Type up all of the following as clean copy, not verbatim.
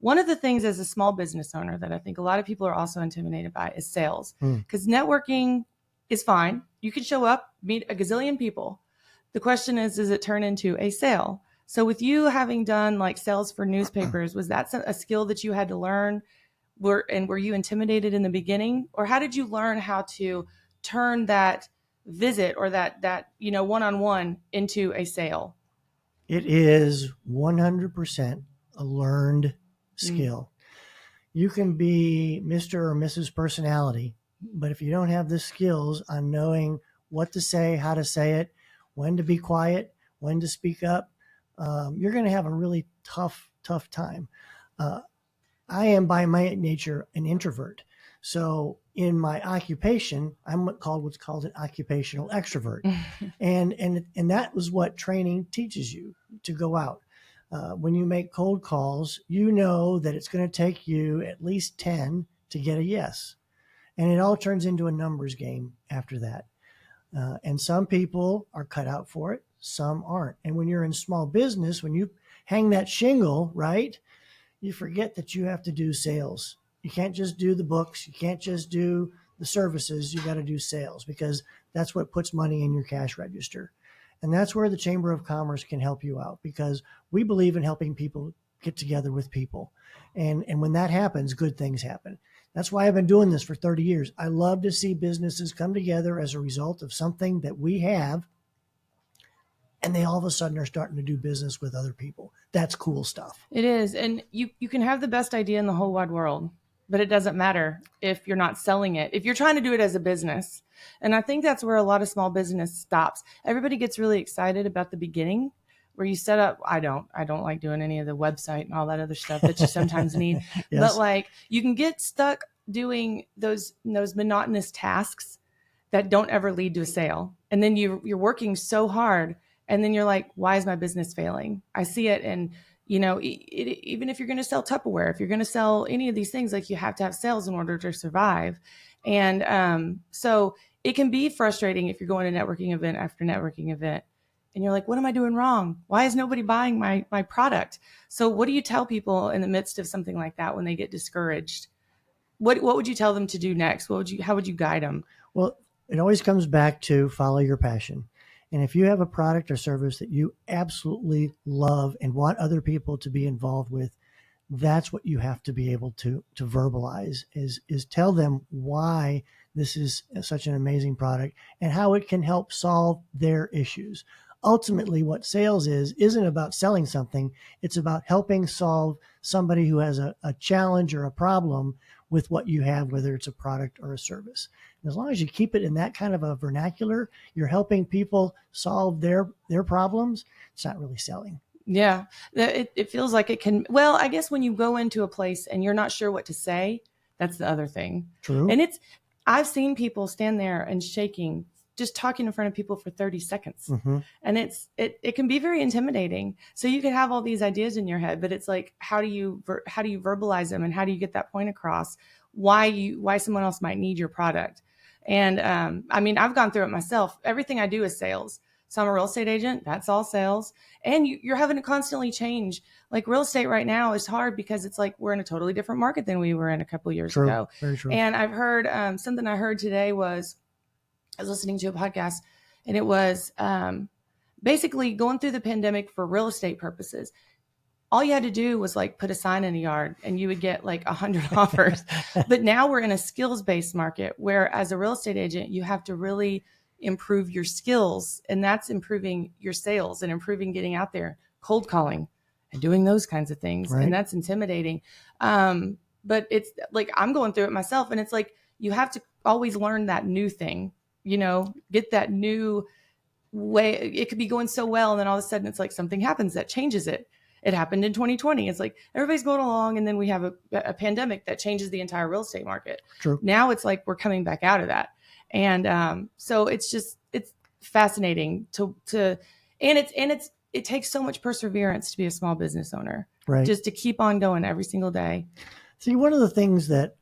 One of the things as a small business owner that I think a lot of people are also intimidated by is sales, because networking is fine. You can show up, meet a gazillion people. The question is, does it turn into a sale? So with you having done like sales for newspapers, was that a skill that you had to learn? Were you intimidated in the beginning, or how did you learn how to turn that visit or that one-on-one into a sale? It is 100% a learned skill. You can be Mr. or Mrs. Personality, but if you don't have the skills on knowing what to say, how to say it, when to be quiet, when to speak up, you're going to have a really tough time. I am by my nature an introvert. So in my occupation, I'm what's called an occupational extrovert. and that was what training teaches you, to go out. When you make cold calls, you know that it's going to take you at least 10 to get a yes. And it all turns into a numbers game after that. And some people are cut out for it, some aren't. And when you're in small business, when you hang that shingle, right, you forget that you have to do sales. You can't just do the books. You can't just do the services. You got to do sales, because that's what puts money in your cash register. And that's where the Chamber of Commerce can help you out, because we believe in helping people get together with people. And when that happens, good things happen. That's why I've been doing this for 30 years. I love to see businesses come together as a result of something that we have, and they all of a sudden are starting to do business with other people. That's cool stuff. It is. And you can have the best idea in the whole wide world, but it doesn't matter if you're not selling it, if you're trying to do it as a business. And I think that's where a lot of small business stops. Everybody gets really excited about the beginning, where you set up. I don't like doing any of the website and all that other stuff that you sometimes need. Yes. But like, you can get stuck doing those monotonous tasks that don't ever lead to a sale. And then you're working so hard, and then you're like, why is my business failing? I see it. And, even if you're going to sell Tupperware, if you're going to sell any of these things, like, you have to have sales in order to survive. And so it can be frustrating if you're going to networking event after networking event, and you're like, what am I doing wrong? Why is nobody buying my product? So what do you tell people in the midst of something like that when they get discouraged? What would you tell them to do next? How would you guide them? Well, it always comes back to follow your passion. And if you have a product or service that you absolutely love and want other people to be involved with, that's what you have to be able to verbalize, is tell them why this is such an amazing product and how it can help solve their issues. Ultimately, what sales isn't about selling something. It's about helping solve somebody who has a challenge or a problem with what you have, whether it's a product or a service. And as long as you keep it in that kind of a vernacular, you're helping people solve their problems. It's not really selling. Yeah, it feels like it can. Well, I guess when you go into a place and you're not sure what to say, that's the other thing. True. And I've seen people stand there and shaking, just talking in front of people for 30 seconds. Mm-hmm. And it can be very intimidating. So you can have all these ideas in your head, but it's like, how do you verbalize them, and how do you get that point across? Why someone else might need your product? And I mean, I've gone through it myself. Everything I do is sales. So I'm a real estate agent. That's all sales. And you're having to constantly change. Like, real estate right now is hard because it's like we're in a totally different market than we were in a couple of years ago. Very true. And I've heard something I heard today was, I was listening to a podcast, and it was basically going through the pandemic for real estate purposes. All you had to do was like put a sign in the yard and you would get like 100 offers. But now we're in a skills-based market where, as a real estate agent, you have to really improve your skills, and that's improving your sales and improving getting out there, cold calling and doing those kinds of things. Right. And that's intimidating. But it's like, I'm going through it myself, and it's like, you have to always learn that new thing, get that new way. It could be going so well, and then all of a sudden it's like something happens that changes it. It happened in 2020. It's like everybody's going along, and then we have a pandemic that changes the entire real estate market. True. Now it's like we're coming back out of that. And so it's fascinating it takes so much perseverance to be a small business owner, right? Just to keep on going every single day. See, one of the things that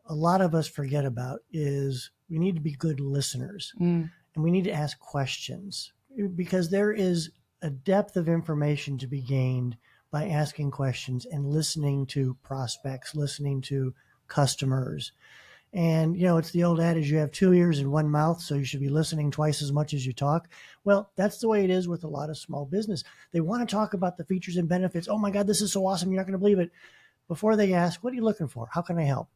a lot of us forget about is we need to be good listeners, and we need to ask questions, because there is a depth of information to be gained by asking questions and listening to prospects, listening to customers. And, it's the old adage, you have two ears and one mouth, so you should be listening twice as much as you talk. Well, that's the way it is with a lot of small business. They want to talk about the features and benefits. Oh my God, this is so awesome. You're not going to believe it. Before they ask, what are you looking for? How can I help?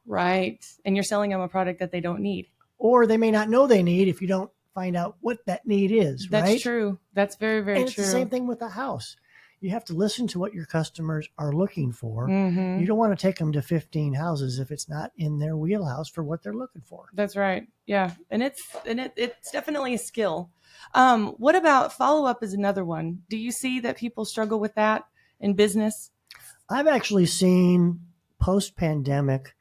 Right. And you're selling them a product that they don't need. Or they may not know they need if you don't find out what that need is, right? That's true. That's very, very and it's true. the same thing with a house. You have to listen to what your customers are looking for. Mm-hmm. You don't want to take them to 15 houses if it's not in their wheelhouse for what they're looking for. That's right. Yeah. And it's definitely a skill. What about follow-up is another one. Do you see that people struggle with that in business? I've actually seen post-pandemic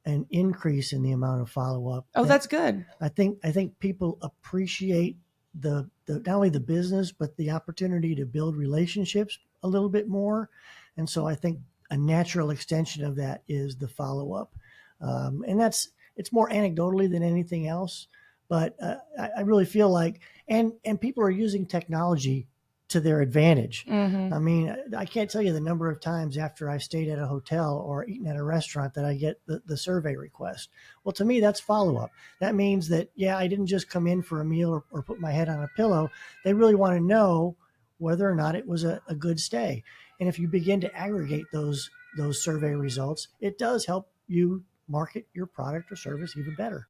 an increase in the amount of follow-up. Oh, that's good. I think people appreciate the not only the business, but the opportunity to build relationships a little bit more. And so I think a natural extension of that is the follow-up. And it's more anecdotally than anything else. But I really feel like, and people are using technology to their advantage. Mm-hmm. I mean, I can't tell you the number of times after I've stayed at a hotel or eaten at a restaurant that I get the survey request. Well, to me, that's follow-up. That means that, I didn't just come in for a meal or put my head on a pillow. They really want to know whether or not it was a good stay. And if you begin to aggregate those survey results, it does help you market your product or service even better.